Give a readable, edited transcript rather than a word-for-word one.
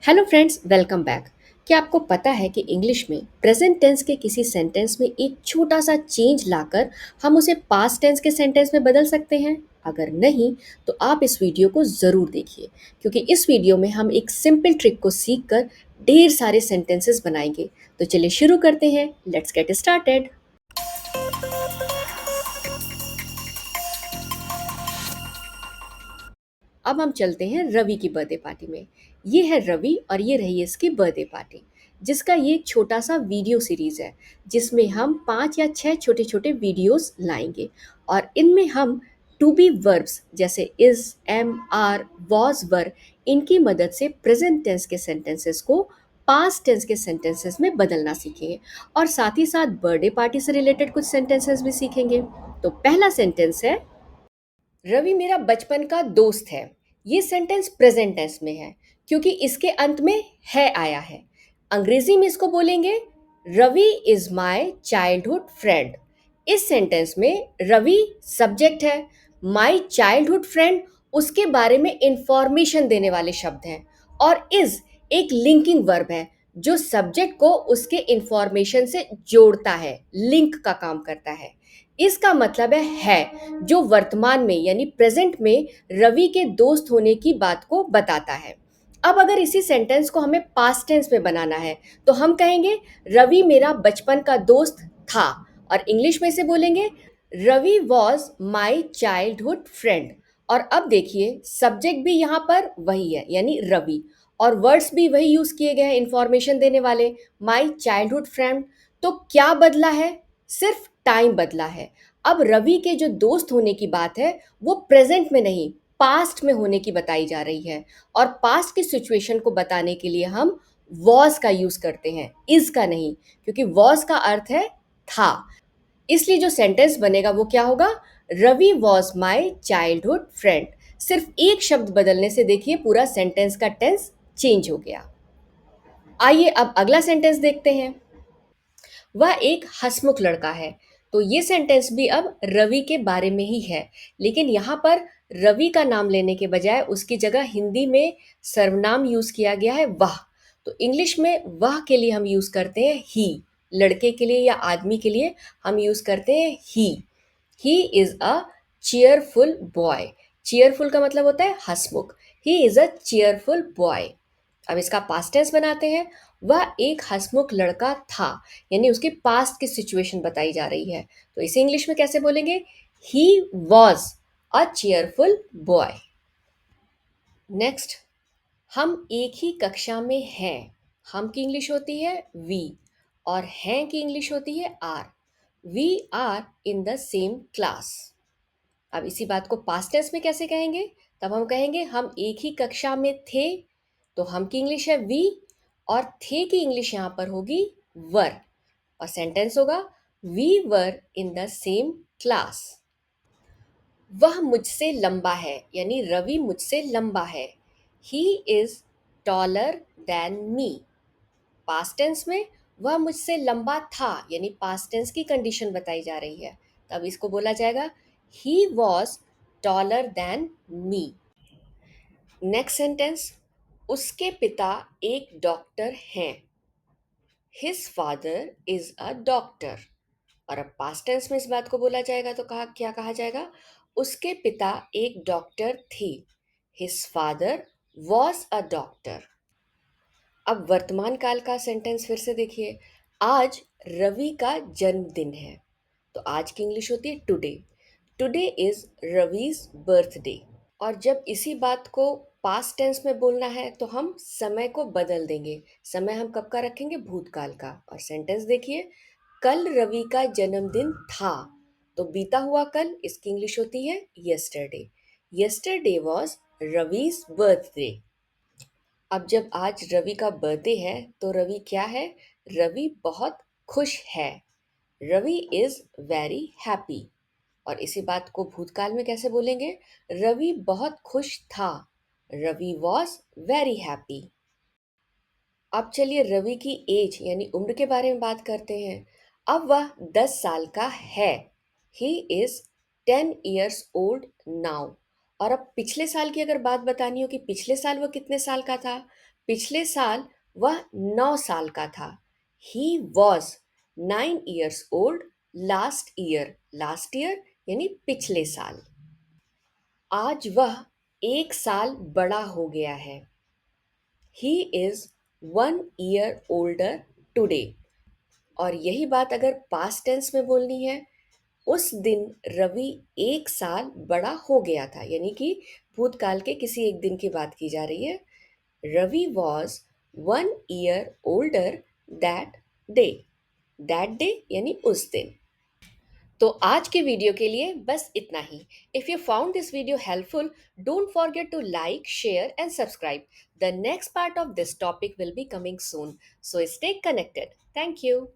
Hello friends, welcome back. क्या आपको पता है कि इंग्लिश में प्रेजेंट टेंस के किसी सेंटेंस में एक छोटा सा चेंज लाकर हम उसे पास्ट टेंस के सेंटेंस में बदल सकते हैं? अगर नहीं, तो आप इस वीडियो को ज़रूर देखिए, क्योंकि इस वीडियो में हम एक सिंपल ट्रिक को सीख कर ढेर सारे सेंटेंसेस बनाएंगे। तो चलिए शुरू करते हैं। Let's get started. अब हम चलते हैं रवि की बर्थडे पार्टी में। ये है रवि और ये रही इसकी बर्थडे पार्टी, जिसका ये एक छोटा सा वीडियो सीरीज है, जिसमें हम 5 या 6 छोटे छोटे वीडियोस लाएंगे और इनमें हम टू बी वर्ब्स जैसे इज, एम, आर, वॉज, वर, इनकी मदद से प्रेजेंट टेंस के सेंटेंसेस को पास्ट टेंस के सेंटेंसेस में बदलना सीखेंगे और साथ ही साथ बर्थडे पार्टी से रिलेटेड कुछ सेंटेंसेस भी सीखेंगे। तो पहला सेंटेंस है, रवि मेरा बचपन का दोस्त है। ये सेंटेंस प्रेजेंट टेंस में है क्योंकि इसके अंत में है आया है। अंग्रेजी में इसको बोलेंगे, Ravi is my childhood friend. इस सेंटेंस में रवि सब्जेक्ट है, माय चाइल्डहुड फ्रेंड उसके बारे में इंफॉर्मेशन देने वाले शब्द हैं और इज एक लिंकिंग वर्ब है जो सब्जेक्ट को उसके इंफॉर्मेशन से जोड़ता है, लिंक का काम करता है। इसका मतलब है जो वर्तमान में यानी प्रेजेंट में रवि के दोस्त होने की बात को बताता है। अब अगर इसी सेंटेंस को हमें पास्ट टेंस में बनाना है तो हम कहेंगे, रवि मेरा बचपन का दोस्त था। और इंग्लिश में से बोलेंगे, Ravi was my childhood friend. और अब देखिए, सब्जेक्ट भी यहाँ पर वही है यानी रवि, और वर्ड्स भी वही यूज किए गए हैं इंफॉर्मेशन देने वाले, माई चाइल्डहुड फ्रेंड। तो क्या बदला है? सिर्फ टाइम बदला है। अब रवि के जो दोस्त होने की बात है वो प्रेजेंट में नहीं, पास्ट में होने की बताई जा रही है। और पास्ट की सिचुएशन को बताने के लिए हम वॉज का यूज करते हैं, इज का नहीं, क्योंकि वॉज का अर्थ है था। इसलिए जो सेंटेंस बनेगा वो क्या होगा? Ravi was my childhood friend. सिर्फ एक शब्द बदलने से देखिए पूरा सेंटेंस का टेंस चेंज हो गया। आइए अब अगला सेंटेंस देखते हैं। वह एक हंसमुख लड़का है। तो ये सेंटेंस भी अब रवि के बारे में ही है, लेकिन यहाँ पर रवि का नाम लेने के बजाय उसकी जगह हिंदी में सर्वनाम यूज किया गया है वह। तो इंग्लिश में वह के लिए हम यूज करते हैं ही, लड़के के लिए या आदमी के लिए हम यूज करते हैं he is a cheerful boy. Cheerful का मतलब होता है हंसमुख। He is a cheerful boy. अब इसका पास्ट टेंस बनाते हैं। वह एक हंसमुख लड़का था, यानी उसके पास्ट की सिचुएशन बताई जा रही है। तो इसे इंग्लिश में कैसे बोलेंगे? He was a cheerful boy. Next, हम एक ही कक्षा में हैं। हम की इंग्लिश होती है वी और हैं की इंग्लिश होती है are. We are in the same class. अब इसी बात को पास्ट टेंस में कैसे कहेंगे? तब हम कहेंगे हम एक ही कक्षा में थे। तो हम की इंग्लिश है वी और थे की इंग्लिश यहाँ पर होगी वर। और सेंटेंस होगा, we were in the same class. वह मुझसे लंबा है, यानी रवि मुझसे लंबा है। He is taller than me. Past tense में वह मुझसे लंबा था, यानी पास्ट टेंस की कंडीशन बताई जा रही है। तब इसको बोला जाएगा, he was taller than me. Next sentence, उसके पिता एक डॉक्टर हैं। His father is a doctor. और अब पास्ट टेंस में इस बात को बोला जाएगा तो कहा क्या कहा जाएगा? उसके पिता एक डॉक्टर थे। His father was a doctor. अब वर्तमान काल का सेंटेंस फिर से देखिए। आज रवि का जन्मदिन है। तो आज की इंग्लिश होती है today. Today is Ravi's birthday. और जब इसी बात को पास्ट टेंस में बोलना है तो हम समय को बदल देंगे। समय हम कब का रखेंगे? भूतकाल का। और सेंटेंस देखिए, कल रवि का जन्मदिन था। तो बीता हुआ कल, इसकी इंग्लिश होती है yesterday. Yesterday was Ravi's birthday. अब जब आज रवि का बर्थडे है तो रवि क्या है? रवि बहुत खुश है। Ravi is very happy. और इसी बात को भूतकाल में कैसे बोलेंगे? रवि बहुत खुश था। Ravi was very happy. अब चलिए रवि की एज यानी उम्र के बारे में बात करते हैं। अब वह 10 साल का है। He is 10 years old now. और अब पिछले साल की अगर बात बतानी हो कि पिछले साल वो कितने साल का था, पिछले साल वह 9 साल का था। He was 9 years old last year. Last year यानी पिछले साल। आज वह 1 साल बड़ा हो गया है। He is 1 year older today. और यही बात अगर पास्ट टेंस में बोलनी है, उस दिन रवि 1 साल बड़ा हो गया था, यानी कि भूतकाल के किसी एक दिन की बात की जा रही है। Ravi was 1 year older that day. That day यानी उस दिन। तो आज के वीडियो के लिए बस इतना ही। If you found this video helpful, don't forget to like, share and subscribe. The next part of this topic will be coming soon, so stay connected. Thank you.